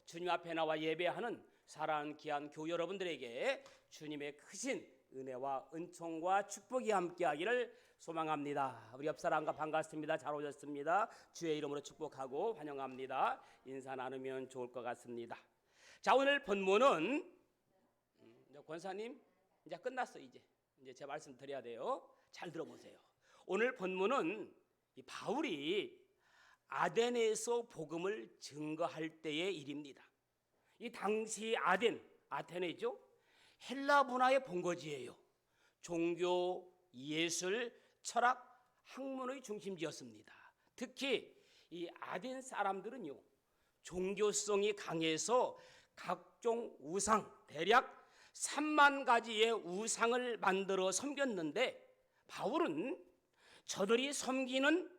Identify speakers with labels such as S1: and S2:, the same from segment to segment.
S1: 주님 앞에 나와 예배하는 사랑하는 귀한 교우 여러분들에게 주님의 크신 은혜와 은총과 축복이 함께하기를 소망합니다. 우리 옆사람과 반갑습니다. 잘 오셨습니다. 주의 이름으로 축복하고 환영합니다. 인사 나누면 좋을 것 같습니다. 자, 오늘 본문은 권사님 이제 끝났어. 이제 제 말씀 드려야 돼요. 잘 들어보세요. 오늘 본문은 이 바울이 아덴에서 복음을 증거할 때의 일입니다. 이 당시 아테네죠. 헬라 문화의 본거지예요. 종교, 예술, 철학, 학문의 중심지였습니다. 특히 이 아덴 사람들은요, 종교성이 강해서 각종 우상, 대략 3만 가지의 우상을 만들어 섬겼는데, 바울은 저들이 섬기는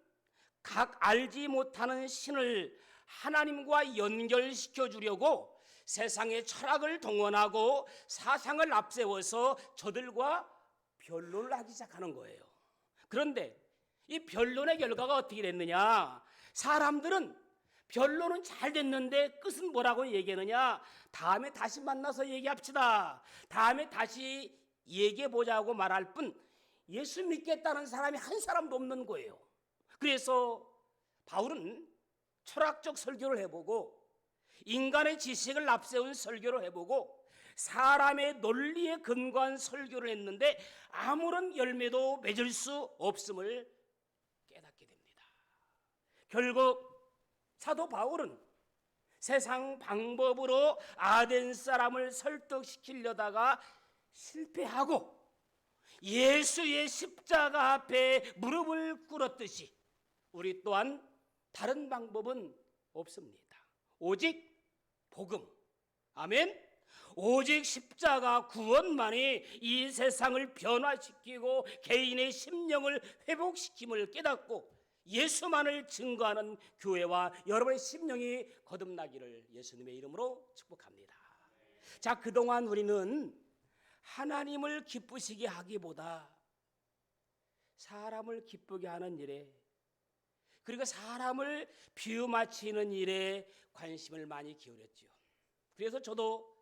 S1: 각 알지 못하는 신을 하나님과 연결시켜 주려고 세상의 철학을 동원하고 사상을 앞세워서 저들과 변론을 하기 시작하는 거예요. 그런데 이 변론의 결과가 어떻게 됐느냐? 사람들은 변론은 잘 됐는데 끝은 뭐라고 얘기하느냐? 다음에 다시 만나서 얘기합시다. 다음에 다시 얘기해보자고 말할 뿐 예수 믿겠다는 사람이 한 사람도 없는 거예요. 그래서 바울은 철학적 설교를 해보고 인간의 지식을 앞세운 설교를 해보고 사람의 논리에 근거한 설교를 했는데 아무런 열매도 맺을 수 없음을 깨닫게 됩니다. 결국 사도 바울은 세상 방법으로 아덴 사람을 설득시키려다가 실패하고 예수의 십자가 앞에 무릎을 꿇었듯이 우리 또한 다른 방법은 없습니다. 오직 복음, 아멘. 오직 십자가 구원만이 이 세상을 변화시키고 개인의 심령을 회복시킴을 깨닫고 예수만을 증거하는 교회와 여러분의 심령이 거듭나기를 예수님의 이름으로 축복합니다. 자, 그동안 우리는 하나님을 기쁘시게 하기보다 사람을 기쁘게 하는 일에, 그리고 사람을 비유 맞히는 일에 관심을 많이 기울였죠. 그래서 저도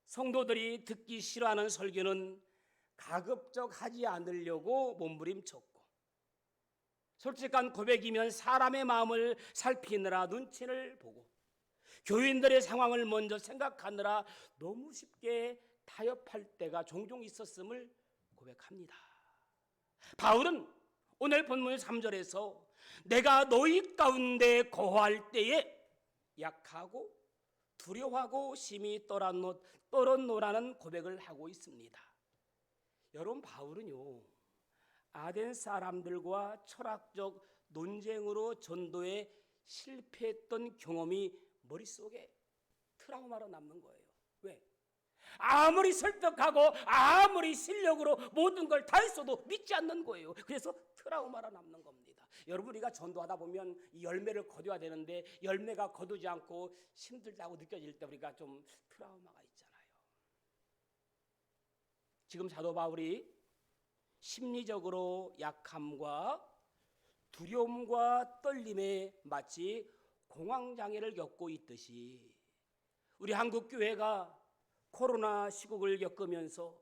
S1: 성도들이 듣기 싫어하는 설교는 가급적 하지 않으려고 몸부림쳤고, 솔직한 고백이면 사람의 마음을 살피느라 눈치를 보고 교인들의 상황을 먼저 생각하느라 너무 쉽게 타협할 때가 종종 있었음을 고백합니다. 바울은 오늘 본문 3절에서 내가 너희 가운데 거할 때에 약하고 두려워하고 심히 떨었노라는 고백을 하고 있습니다. 여러분, 바울은요, 아덴 사람들과 철학적 논쟁으로 전도에 실패했던 경험이 머릿속에 트라우마로 남는 거예요. 왜? 아무리 설득하고 아무리 실력으로 모든 걸 다 했어도 믿지 않는 거예요. 그래서 트라우마로 남는 겁니다. 여러분, 우리가 전도하다 보면 이 열매를 거둬야 되는데 열매가 거두지 않고 힘들다고 느껴질 때 우리가 좀 트라우마가 있잖아요. 지금 사도 바울이 심리적으로 약함과 두려움과 떨림에 마치 공황장애를 겪고 있듯이 우리 한국 교회가 코로나 시국을 겪으면서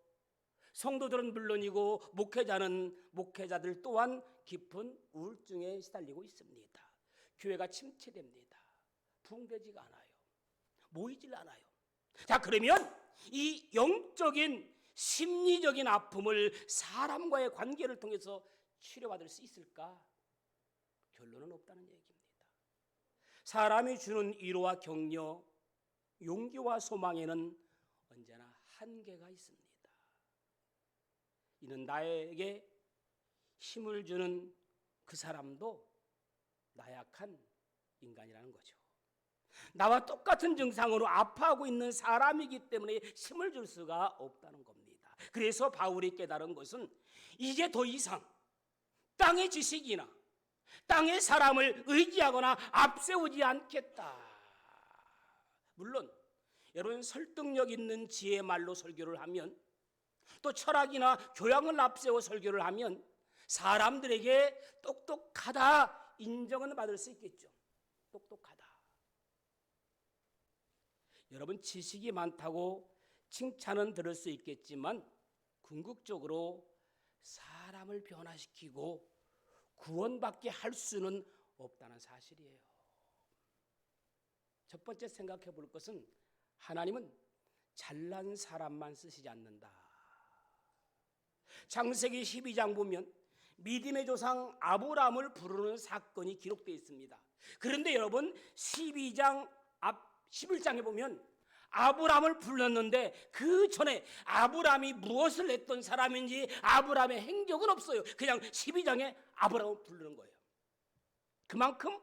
S1: 성도들은 물론이고 목회자들 또한 깊은 우울증에 시달리고 있습니다. 교회가 침체됩니다. 부흥되지가 않아요. 모이질 않아요. 자, 그러면 이 영적인 심리적인 아픔을 사람과의 관계를 통해서 치료받을 수 있을까? 결론은 없다는 얘기입니다. 사람이 주는 위로와 격려, 용기와 소망에는 언제나 한계가 있습니다. 이는 나에게 힘을 주는 그 사람도 나약한 인간이라는 거죠. 나와 똑같은 증상으로 아파하고 있는 사람이기 때문에 힘을 줄 수가 없다는 겁니다. 그래서 바울이 깨달은 것은 이제 더 이상 땅의 지식이나 땅의 사람을 의지하거나 앞세우지 않겠다. 물론 여러분, 설득력 있는 지혜의 말로 설교를 하면, 또 철학이나 교양을 앞세워 설교를 하면 사람들에게 똑똑하다 인정은 받을 수 있겠죠. 똑똑하다. 여러분 지식이 많다고 칭찬은 들을 수 있겠지만 궁극적으로 사람을 변화시키고 구원받게 할 수는 없다는 사실이에요. 첫 번째 생각해 볼 것은 하나님은 잘난 사람만 쓰시지 않는다. 창세기 12장 보면 믿음의 조상 아브라함을 부르는 사건이 기록되어 있습니다. 그런데 여러분 12장 앞 11장에 보면 아브라함을 불렀는데 그 전에 아브라함이 무엇을 했던 사람인지 아브라함의 행적은 없어요. 그냥 12장에 아브라함을 부르는 거예요. 그만큼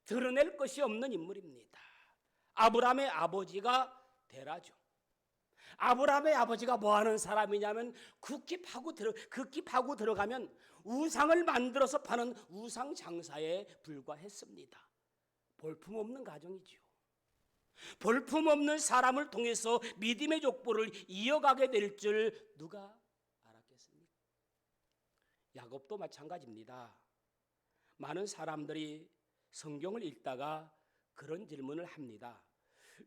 S1: 드러낼 것이 없는 인물입니다. 아브라함의 아버지가 데라죠. 아브라함의 아버지가 뭐하는 사람이냐면 극기 파고 들어가면 우상을 만들어서 파는 우상 장사에 불과했습니다. 볼품없는 가정이지요. 볼품없는 사람을 통해서 믿음의 족보를 이어가게 될 줄 누가 알았겠습니까? 야곱도 마찬가지입니다. 많은 사람들이 성경을 읽다가 그런 질문을 합니다.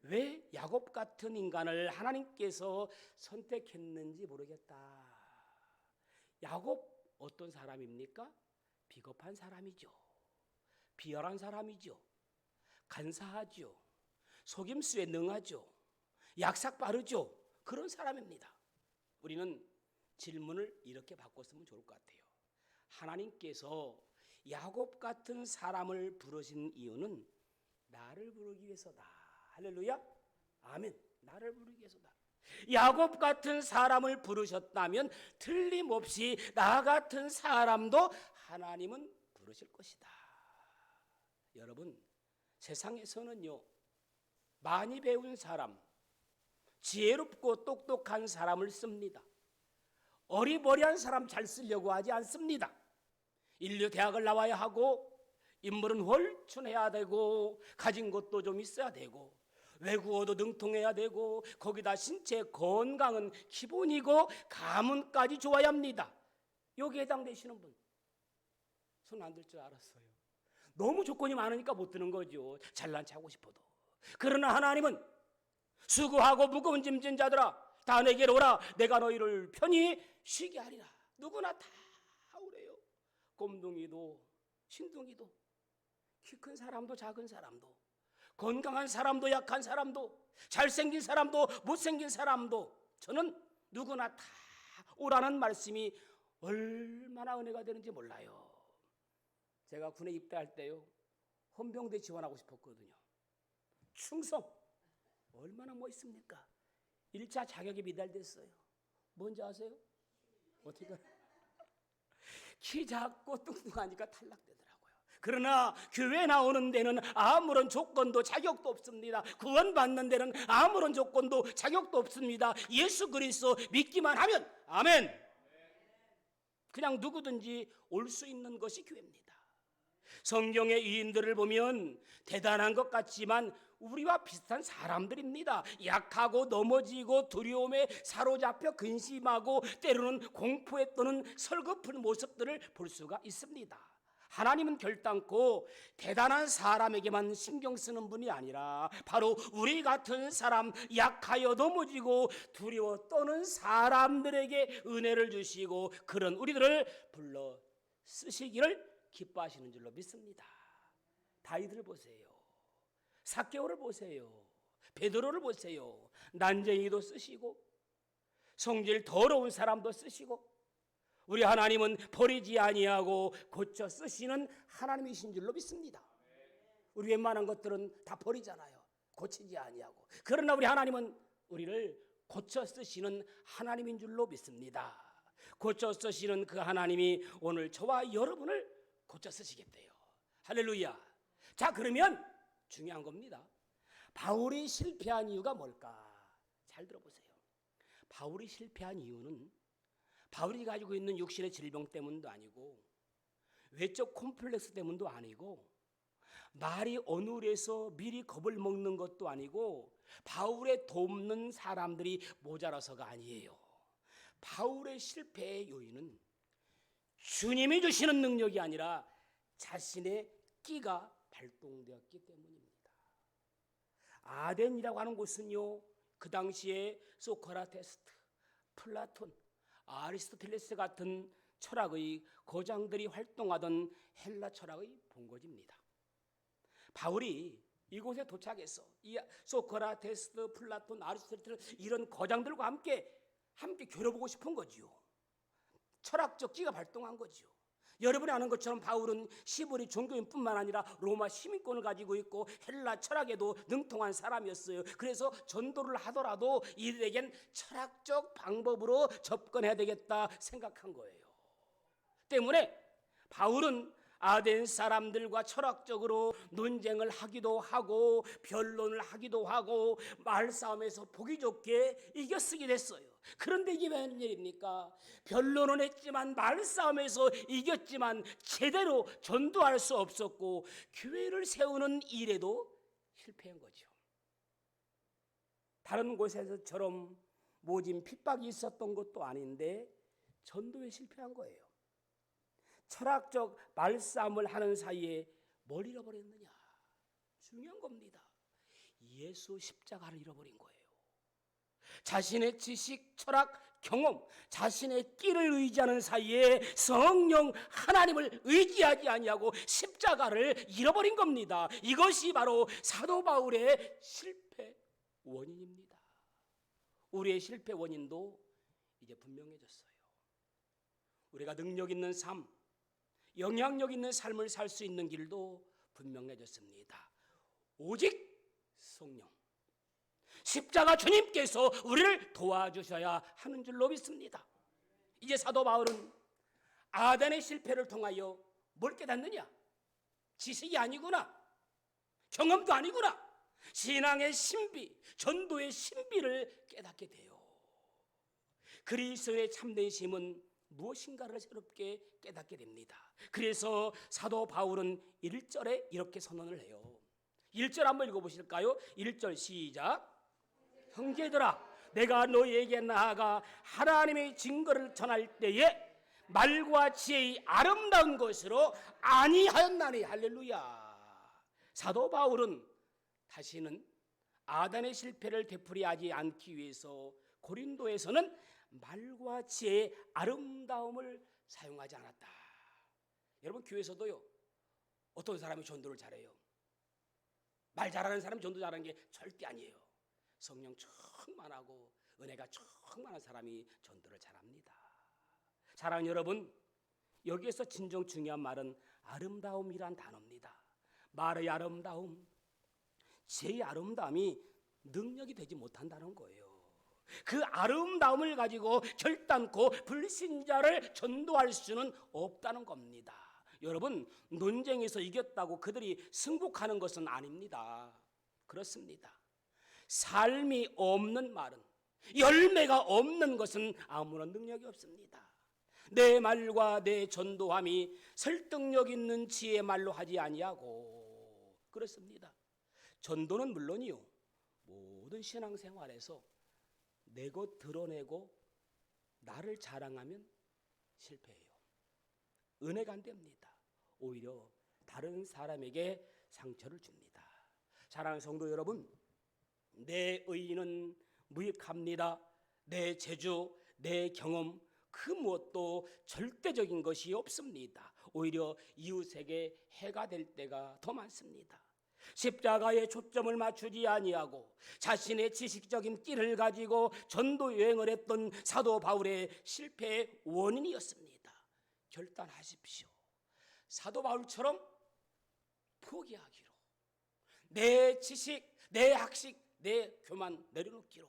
S1: 왜 야곱 같은 인간을 하나님께서 선택했는지 모르겠다. 야곱 어떤 사람입니까? 비겁한 사람이죠. 비열한 사람이죠. 간사하죠. 속임수에 능하죠. 약삭 빠르죠. 그런 사람입니다. 우리는 질문을 이렇게 바꿨으면 좋을 것 같아요. 하나님께서 야곱 같은 사람을 부르신 이유는 나를 부르기 위해서다. 할렐루야. 아멘. 나를 부르기 위해서다. 야곱 같은 사람을 부르셨다면 틀림없이 나 같은 사람도 하나님은 부르실 것이다. 여러분, 세상에서는요, 많이 배운 사람, 지혜롭고 똑똑한 사람을 씁니다. 어리버리한 사람 잘 쓰려고 하지 않습니다. 인류 대학을 나와야 하고 인물은 홀춘해야 되고 가진 것도 좀 있어야 되고 외국어도 능통해야 되고 거기다 신체 건강은 기본이고 가문까지 좋아야 합니다. 여기에 해당되시는 분 손 안 들 줄 알았어요. 너무 조건이 많으니까 못 드는 거죠. 잘난 체 하고 싶어도. 그러나 하나님은 수고하고 무거운 짐진 자들아 다 내게로 오라. 내가 너희를 편히 쉬게 하리라. 누구나 다 오래요. 곰둥이도 신둥이도 키 큰 사람도 작은 사람도 건강한 사람도 약한 사람도 잘생긴 사람도 못생긴 사람도 저는 누구나 다 오라는 말씀이 얼마나 은혜가 되는지 몰라요. 제가 군에 입대할 때요 헌병대 지원하고 싶었거든요. 충성 얼마나 멋있습니까? 1차 자격이 미달됐어요. 뭔지 아세요? 어떻게 키 작고 뚱뚱하니까 탈락되더라고요. 그러나 교회 나오는 데는 아무런 조건도 자격도 없습니다. 구원받는 데는 아무런 조건도 자격도 없습니다. 예수 그리스도 믿기만 하면 아멘. 그냥 누구든지 올 수 있는 것이 교회입니다. 성경의 위인들을 보면 대단한 것 같지만 우리와 비슷한 사람들입니다. 약하고 넘어지고 두려움에 사로잡혀 근심하고 때로는 공포에 떠는 설거픈 모습들을 볼 수가 있습니다. 하나님은 결단코 대단한 사람에게만 신경 쓰는 분이 아니라 바로 우리 같은 사람, 약하여 넘어지고 두려워 떠는 사람들에게 은혜를 주시고 그런 우리들을 불러 쓰시기를 기뻐하시는 줄로 믿습니다. 다윗을 보세요. 삭개오를 보세요. 베드로를 보세요. 난쟁이도 쓰시고 성질 더러운 사람도 쓰시고 우리 하나님은 버리지 아니하고 고쳐 쓰시는 하나님이신 줄로 믿습니다. 우리 웬만한 것들은 다 버리잖아요. 고치지 아니하고. 그러나 우리 하나님은 우리를 고쳐 쓰시는 하나님인 줄로 믿습니다. 고쳐 쓰시는 그 하나님이 오늘 저와 여러분을 고쳐 쓰시겠대요. 할렐루야. 자, 그러면 중요한 겁니다. 바울이 실패한 이유가 뭘까? 잘 들어보세요. 바울이 실패한 이유는 바울이 가지고 있는 육신의 질병 때문도 아니고 외적 콤플렉스 때문도 아니고 말이 어눌해서 미리 겁을 먹는 것도 아니고 바울의 돕는 사람들이 모자라서가 아니에요. 바울의 실패의 요인은 주님이 주시는 능력이 아니라 자신의 끼가 발동되었기 때문입니다. 아덴이라고 하는 곳은요, 그 당시에 소크라테스, 플라톤, 아리스토텔레스 같은 철학의 거장들이 활동하던 헬라 철학의 본거지입니다. 바울이 이곳에 도착해서 이 소크라테스, 플라톤, 아리스토텔레스 이런 거장들과 함께 겨뤄보고 싶은 거지요. 철학적 지가 발동한 거지요. 여러분이 아는 것처럼 바울은 시브리 종교인뿐만 아니라 로마 시민권을 가지고 있고 헬라 철학에도 능통한 사람이었어요. 그래서 전도를 하더라도 이들에겐 철학적 방법으로 접근해야 되겠다 생각한 거예요. 때문에 바울은 아덴 사람들과 철학적으로 논쟁을 하기도 하고 변론을 하기도 하고 말싸움에서 보기 좋게 이겨쓰게 됐어요. 그런데 이게 웬 일입니까? 변론은 했지만 말싸움에서 이겼지만 제대로 전도할 수 없었고 교회를 세우는 일에도 실패한 거죠. 다른 곳에서처럼 모진 핍박이 있었던 것도 아닌데 전도에 실패한 거예요. 철학적 말싸움을 하는 사이에 뭘 잃어버렸느냐? 중요한 겁니다. 예수 십자가를 잃어버린 거예요. 자신의 지식, 철학, 경험, 자신의 끼를 의지하는 사이에 성령 하나님을 의지하지 아니하고 십자가를 잃어버린 겁니다. 이것이 바로 사도 바울의 실패 원인입니다. 우리의 실패 원인도 이제 분명해졌어요. 우리가 능력 있는 삶, 영향력 있는 삶을 살 수 있는 길도 분명해졌습니다. 오직 성령, 십자가 주님께서 우리를 도와주셔야 하는 줄로 믿습니다. 이제 사도 바울은 아덴의 실패를 통하여 뭘 깨닫느냐? 지식이 아니구나, 경험도 아니구나, 신앙의 신비, 전도의 신비를 깨닫게 돼요. 그리스도의 참된 힘은 무엇인가를 새롭게 깨닫게 됩니다. 그래서 사도 바울은 1절에 이렇게 선언을 해요. 1절 한번 읽어보실까요? 1절 시작. 형제들아, 내가 너희에게 나아가 하나님의 증거를 전할 때에 말과 지혜의 아름다운 것으로 아니하였나니. 할렐루야. 사도 바울은 다시는 아덴의 실패를 되풀이하지 않기 위해서 고린도에서는 말과 지혜의 아름다움을 사용하지 않았다. 여러분, 교회에서도요, 어떤 사람이 전도를 잘해요? 말 잘하는 사람이 전도 잘하는 게 절대 아니에요. 성령 충만하고 은혜가 충만한 사람이 전도를 잘합니다. 사랑하는 여러분, 여기에서 진정 중요한 말은 아름다움이란 단어입니다. 말의 아름다움, 지혜의 아름다움이 능력이 되지 못한다는 거예요. 그 아름다움을 가지고 결단코 불신자를 전도할 수는 없다는 겁니다. 여러분, 논쟁에서 이겼다고 그들이 승복하는 것은 아닙니다. 그렇습니다. 삶이 없는 말은, 열매가 없는 것은 아무런 능력이 없습니다. 내 말과 내 전도함이 설득력 있는 지혜의 말로 하지 아니하고, 그렇습니다. 전도는 물론이요, 모든 신앙생활에서 내 것 드러내고 나를 자랑하면 실패해요. 은혜가 안 됩니다. 오히려 다른 사람에게 상처를 줍니다. 사랑하는 성도 여러분, 내 의의는 무익합니다. 내 재주, 내 경험, 그 무엇도 절대적인 것이 없습니다. 오히려 이웃에게 해가 될 때가 더 많습니다. 십자가에 초점을 맞추지 아니하고 자신의 지식적인 끼를 가지고 전도 여행을 했던 사도 바울의 실패의 원인이었습니다. 결단하십시오. 사도 바울처럼 포기하기로, 내 지식, 내 학식, 내 교만 내려놓기로.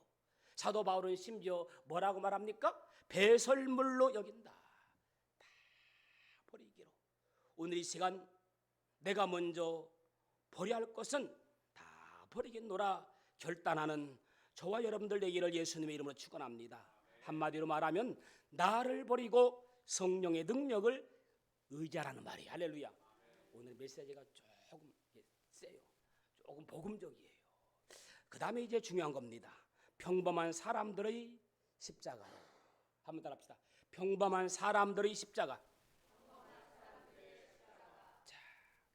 S1: 사도 바울은 심지어 뭐라고 말합니까? 배설물로 여긴다. 다 버리기로. 오늘 이 시간 내가 먼저 버려야 할 것은 다 버리겠노라 결단하는 저와 여러분들 되기를 예수님의 이름으로 축원합니다. 한마디로 말하면 나를 버리고 성령의 능력을 의지하라는 말이. 할렐루야. 오늘 메시지가 조금 세요. 조금 복음적이에요. 그 다음에 이제 중요한 겁니다. 평범한 사람들의 십자가. 한번 따라합시다. 평범한 사람들의 십자가.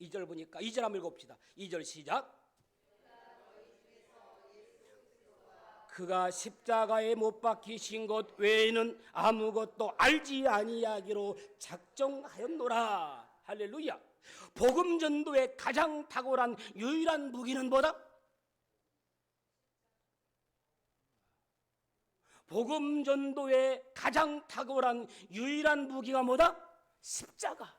S1: 2절 보니까 2절 한번 읽어봅시다. 2절 시작. 그가 십자가에 못 박히신 것 외에는 아무것도 알지 아니하기로 작정하였노라. 할렐루야. 복음 전도의 가장 탁월한 유일한 무기는 뭐다? 복음 전도의 가장 탁월한 유일한 무기가 뭐다? 십자가.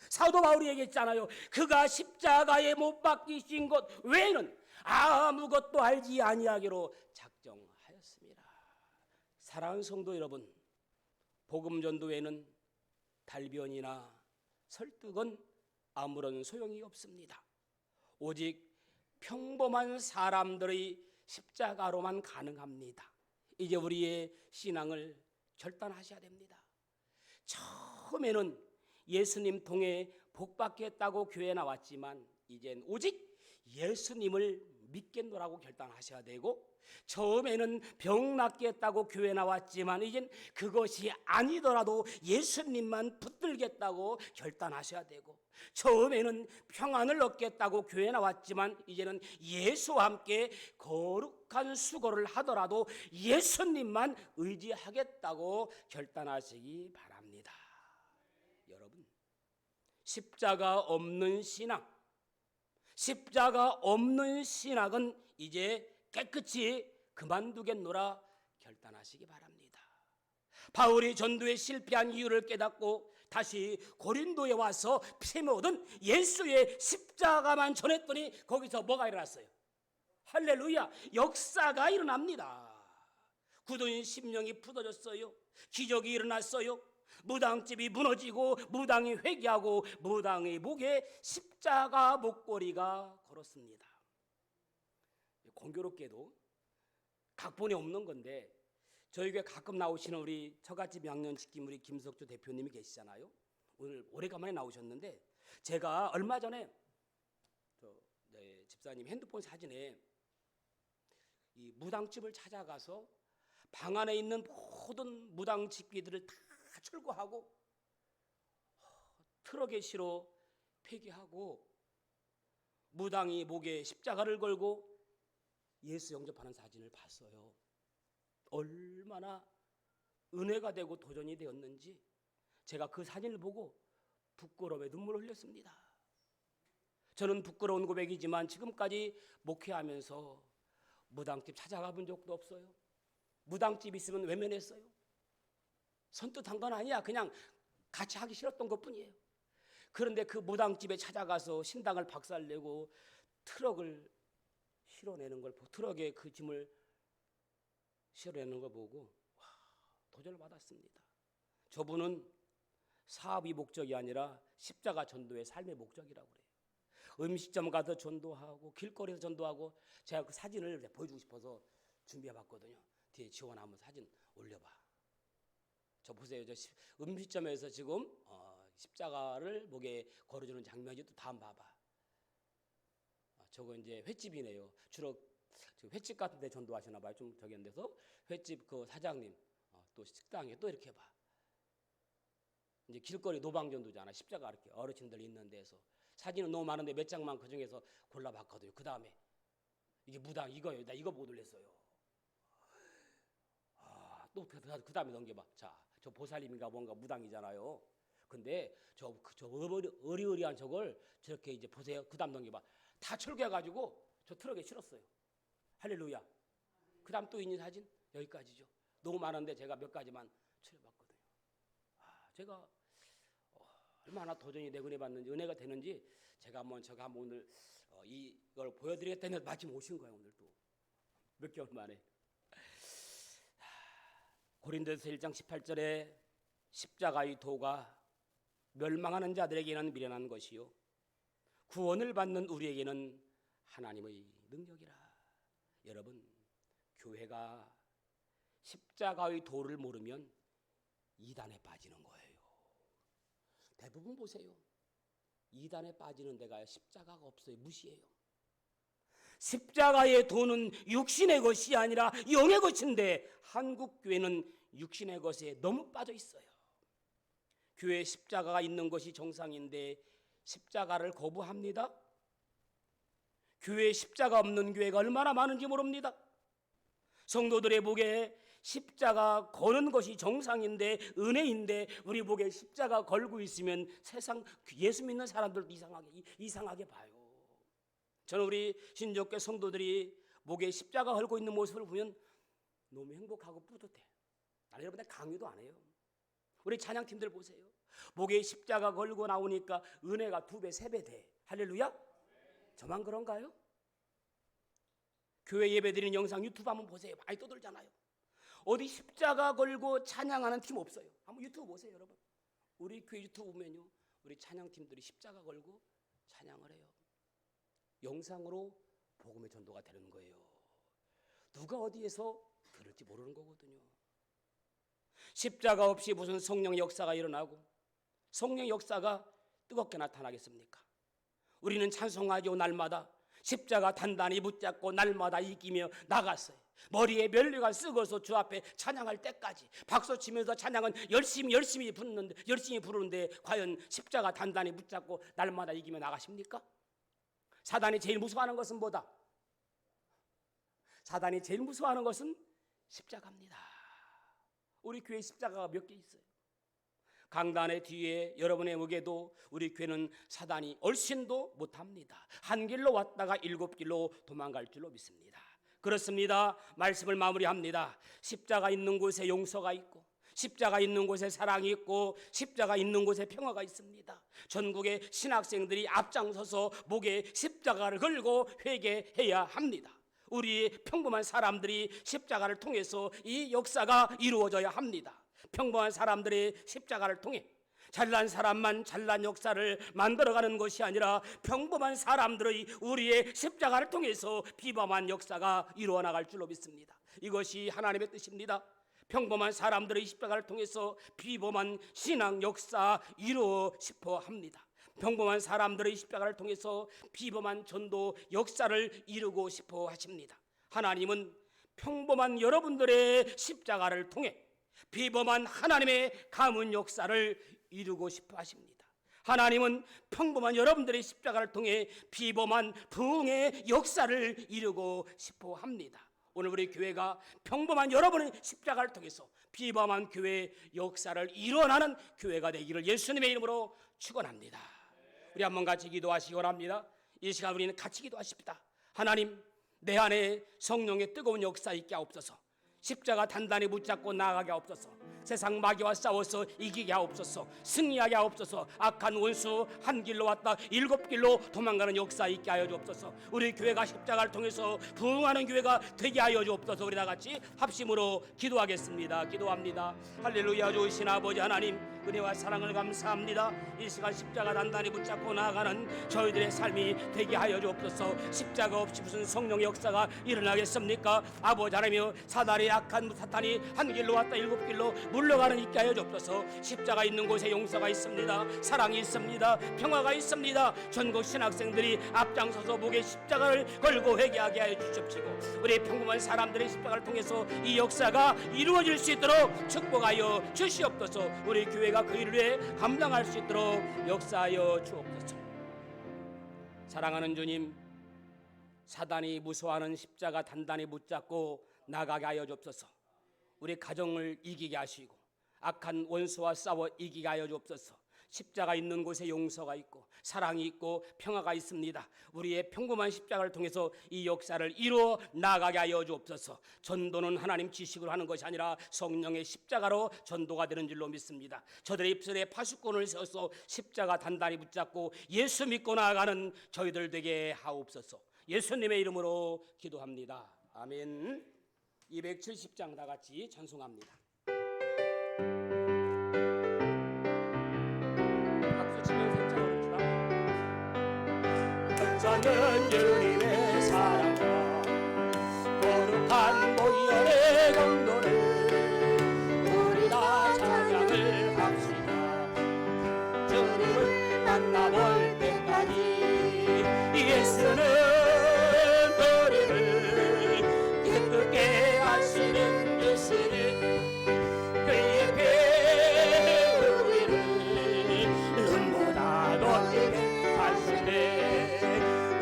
S1: 사도 바울이 얘기했잖아요. 그가 십자가에 못 박히신 것 외에는 아무것도 알지 아니하기로 작정하였습니다. 사랑하는 성도 여러분, 복음 전도에는 달변이나 설득은 아무런 소용이 없습니다. 오직 평범한 사람들의 십자가로만 가능합니다. 이제 우리의 신앙을 결단하셔야 됩니다. 처음에는 예수님 통해 복 받겠다고 교회에 나왔지만 이젠 오직 예수님을 믿겠노라고 결단하셔야 되고, 처음에는 병 낫겠다고 교회에 나왔지만 이젠 그것이 아니더라도 예수님만 붙들겠다고 결단하셔야 되고, 처음에는 평안을 얻겠다고 교회에 나왔지만 이제는 예수와 함께 거룩한 수고를 하더라도 예수님만 의지하겠다고 결단하시기 바랍니다. 여러분, 십자가 없는 신앙, 십자가 없는 신학은 이제 깨끗이 그만두겠노라 결단하시기 바랍니다. 바울이 전도에 실패한 이유를 깨닫고 다시 고린도에 와서 피 묻은 예수의 십자가만 전했더니 거기서 뭐가 일어났어요? 할렐루야, 역사가 일어납니다. 굳은 심령이 풀어졌어요. 기적이 일어났어요. 무당집이 무너지고 무당이 회개하고 무당의 목에 십자가 목걸이가 걸었습니다. 공교롭게도 각본에 없는 건데 저희 교회 가끔 나오시는 우리 처갓집 양년치킨 우리 김석주 대표님이 계시잖아요. 오늘 오래간만에 나오셨는데 제가 얼마 전에 집사님 핸드폰 사진에 이 무당집을 찾아가서 방 안에 있는 모든 무당 집기들을 다 철거하고 트럭에 실어 폐기하고 무당이 목에 십자가를 걸고 예수 영접하는 사진을 봤어요. 얼마나 은혜가 되고 도전이 되었는지 제가 그 사진을 보고 부끄러움에 눈물을 흘렸습니다. 저는 부끄러운 고백이지만 지금까지 목회하면서 무당집 찾아가 본 적도 없어요. 무당집 있으면 외면했어요. 선뜻한 건 아니야. 그냥 같이 하기 싫었던 것뿐이에요. 그런데 그 무당집에 찾아가서 신당을 박살내고 트럭을 실어내는 걸 보고, 트럭에 그 짐을 실어내는 걸 보고 도전을 받았습니다. 저분은 사업이 목적이 아니라 십자가 전도의 삶의 목적이라고 그래요. 음식점 가서 전도하고 길거리에서 전도하고, 제가 그 사진을 보여주고 싶어서 준비해봤거든요. 뒤에 지원하면 사진 올려봐. 저 보세요. 저 음식점에서 지금 십자가를 목에 걸어주는 장면이 또 다음 봐봐. 저거 이제 횟집이네요. 주로 횟집 같은 데 전도하시나 봐요. 좀 저기 한 데서 횟집 그 사장님, 또 식당에 또 이렇게 봐. 이제 길거리 노방전도잖아. 십자가 이렇게 어르신들 있는 데서 사진은 너무 많은데 몇 장만 그 중에서 골라봤거든요. 그 다음에 이게 무당 이거예요. 나 이거 못 올렸어요. 또 그 다음에 넘겨봐. 자, 저 보살님인가 뭔가 무당이잖아요. 근데 저 어리어리한 저걸 저렇게 이제 보세요. 그 다음 넘겨봐. 다 철거해가지고 저 트럭에 실었어요. 할렐루야. 그 다음 또 있는 사진 여기까지죠. 너무 많은데 제가 몇 가지만 추려봤거든요. 제가 얼마나 도전이 되고 은혜가 되는지 제가 한번 오늘 이걸 보여드리겠다는 마침 오신 거예요. 오늘 또 몇 개월 만에. 고린도서 1장 18절에 십자가의 도가 멸망하는 자들에게는 미련한 것이요 구원을 받는 우리에게는 하나님의 능력이라. 여러분, 교회가 십자가의 도를 모르면 이단에 빠지는 거예요. 대부분 보세요. 이단에 빠지는 데가 십자가가 없어요. 무시해요. 십자가의 도는 육신의 것이 아니라 영의 것인데 한국 교회는 육신의 것에 너무 빠져 있어요. 교회에 십자가가 있는 것이 정상인데 십자가를 거부합니다. 교회에 십자가 없는 교회가 얼마나 많은지 모릅니다. 성도들의 목에 십자가 거는 것이 정상인데, 은혜인데, 우리 목에 십자가 걸고 있으면 세상 예수 믿는 사람들도 이상하게 봐요. 저는 우리 신족교 성도들이 목에 십자가 걸고 있는 모습을 보면 너무 행복하고 뿌듯해. 나는 여러분들 강요도 안 해요. 우리 찬양팀들 보세요. 목에 십자가 걸고 나오니까 은혜가 2배, 3배 돼. 할렐루야? 저만 그런가요? 교회 예배 드리는 영상 유튜브 한번 보세요. 많이 떠들잖아요. 어디 십자가 걸고 찬양하는 팀 없어요. 한번 유튜브 보세요, 여러분. 우리 교회 유튜브 보면요, 우리 찬양팀들이 십자가 걸고 찬양을 해요. 영상으로 복음의 전도가 되는 거예요. 누가 어디에서 들을지 모르는 거거든요. 십자가 없이 무슨 성령 역사가 일어나고 성령 역사가 뜨겁게 나타나겠습니까? 우리는 찬송하죠. 날마다 십자가 단단히 붙잡고 날마다 이기며 나갔어요. 머리에 면류관 쓰고서 주 앞에 찬양할 때까지 박수 치면서 찬양은 열심히 부르는데 과연 십자가 단단히 붙잡고 날마다 이기며 나가십니까? 사단이 제일 무서워하는 것은 뭐다? 사단이 제일 무서워하는 것은 십자가입니다. 우리 교회 십자가가 몇 개 있어요. 강단의 뒤에 여러분의 목에도 우리 교회는 사단이 얼씬도 못합니다. 한 길로 왔다가 7길로 도망갈 줄로 믿습니다. 그렇습니다. 말씀을 마무리합니다. 십자가 있는 곳에 용서가 있고, 십자가 있는 곳에 사랑이 있고, 십자가 있는 곳에 평화가 있습니다. 전국의 신학생들이 앞장서서 목에 십자가를 걸고 회개해야 합니다. 우리 평범한 사람들이 십자가를 통해서 이 역사가 이루어져야 합니다. 평범한 사람들의 십자가를 통해 잘난 사람만 잘난 역사를 만들어가는 것이 아니라 평범한 사람들의 우리의 십자가를 통해서 비범한 역사가 이루어 나갈 줄로 믿습니다. 이것이 하나님의 뜻입니다. 평범한 사람들의 십자가를 통해서 비범한 신앙 역사 이루어 싶어 합니다. 평범한 사람들의 십자가를 통해서 비범한 전도 역사를 이루고 싶어 하십니다. 하나님은 평범한 여러분들의 십자가를 통해 비범한 하나님의 가문 역사를 이루고 싶어 하십니다. 하나님은 평범한 여러분들의 십자가를 통해 비범한 부흥의 역사를 이루고 싶어 합니다. 오늘 우리 교회가 평범한 여러분의 십자가를 통해서 비범한 교회의 역사를 이뤄나는 교회가 되기를 예수님의 이름으로 축원합니다. 우리 한번 같이 기도하시기 원합니다. 이 시간 우리는 같이 기도하십시다. 하나님, 내 안에 성령의 뜨거운 역사 있게 하옵소서. 십자가 단단히 붙잡고 나아가게 하옵소서. 세상 마귀와 싸워서 이기게 하옵소서. 승리하게 하옵소서. 악한 원수 한 길로 왔다 7길로 도망가는 역사 있게 하여 주옵소서. 우리 교회가 십자가를 통해서 부흥하는 교회가 되게 하여 주옵소서. 우리 다 같이 합심으로 기도하겠습니다. 기도합니다. 할렐루야. 좋으신 아버지 하나님, 은혜와 사랑을 감사합니다. 이 시간 십자가 단단히 붙잡고 나아가는 저희들의 삶이 되게 하여 주옵소서. 십자가 없이 무슨 성령의 역사가 일어나겠습니까? 아버지 하나님이여, 사단이 악한 사탄이 한 길로 왔다 7길로 물러가는 있게 하여 주옵소서. 십자가 있는 곳에 용서가 있습니다. 사랑이 있습니다. 평화가 있습니다. 전국 신학생들이 앞장서서 목에 십자가를 걸고 회개하게 하여 주십시고, 우리 평범한 사람들의 십자가를 통해서 이 역사가 이루어질 수 있도록 축복하여 주시옵소서. 우리 교회가 그 일을 위해 감당할 수 있도록 역사하여 주옵소서. 사랑하는 주님, 사단이 무서워하는 십자가 단단히 붙잡고 나가게 하여 주옵소서. 우리 가정을 이기게 하시고 악한 원수와 싸워 이기게 하여 주옵소서. 십자가 있는 곳에 용서가 있고 사랑이 있고 평화가 있습니다. 우리의 평범한 십자가를 통해서 이 역사를 이루어 나가게 하여 주옵소서. 전도는 하나님 지식으로 하는 것이 아니라 성령의 십자가로 전도가 되는 줄로 믿습니다. 저들의 입술에 파수꾼을 세워서 십자가 단단히 붙잡고 예수 믿고 나아가는 저희들 되게 하옵소서. 예수님의 이름으로 기도합니다. 아멘. 270장 다 같이 찬송합니다. 박수 치면서 찬양을 저는 주님의 사랑과 거룩한 보혈의 강도를 우리 다 찬양을 합시다. 주님을 만나볼 때까지 예수는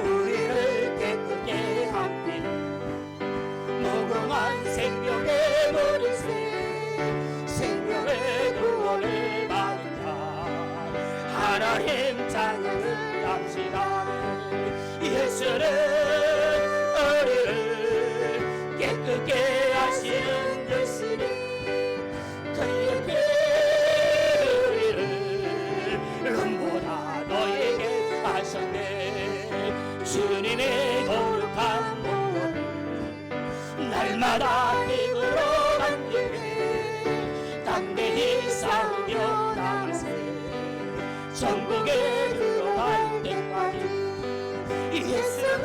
S1: 우리를 깨끗게 하옵니 무궁한 은혜를 받은 자 하나님 찬양을 합시다. 예수는 우리를 깨끗게 하시는 대신에 그의 피를 눈보다 너에게 하셨네. 주님의 거룩한 목록을 날마다 힘으로 남기네. 담대히 싸우며 나가세. 천국에 들어갈 때까지 예수는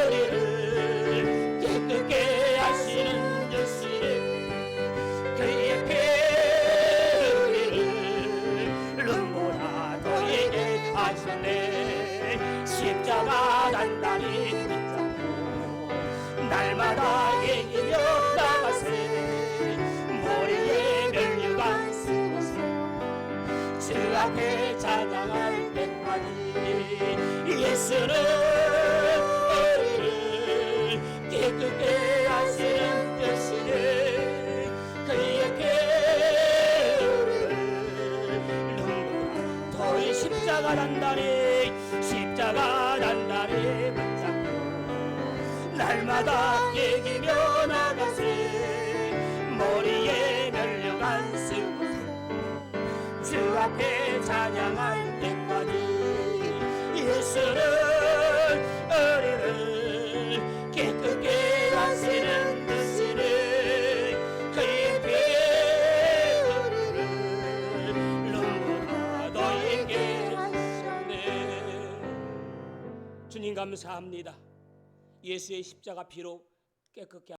S1: 우리를 깨끗게 하시는 주시네. 그의 피를 눈보다 너에게 하셨네. 십자가 단단히 붙잡고 날마다 이기며 나가세. 머리에 면류관 쓰고서 주 앞에 찬양할 때까지 예수는 우리를 깨끗게 하시는 대신에 그의 피를 눈보다 더이 십자가 단단히 붙잡고 날마다 이기며 나가세. 머리에 면류관 쓰고 주 앞에 찬양할 때까지 예수는 우리를 깨끗게 하시는 대신에 그의 피를 눈보다 너에게 하셨네. 주님 감사합니다. 예수의 십자가 피로 깨끗게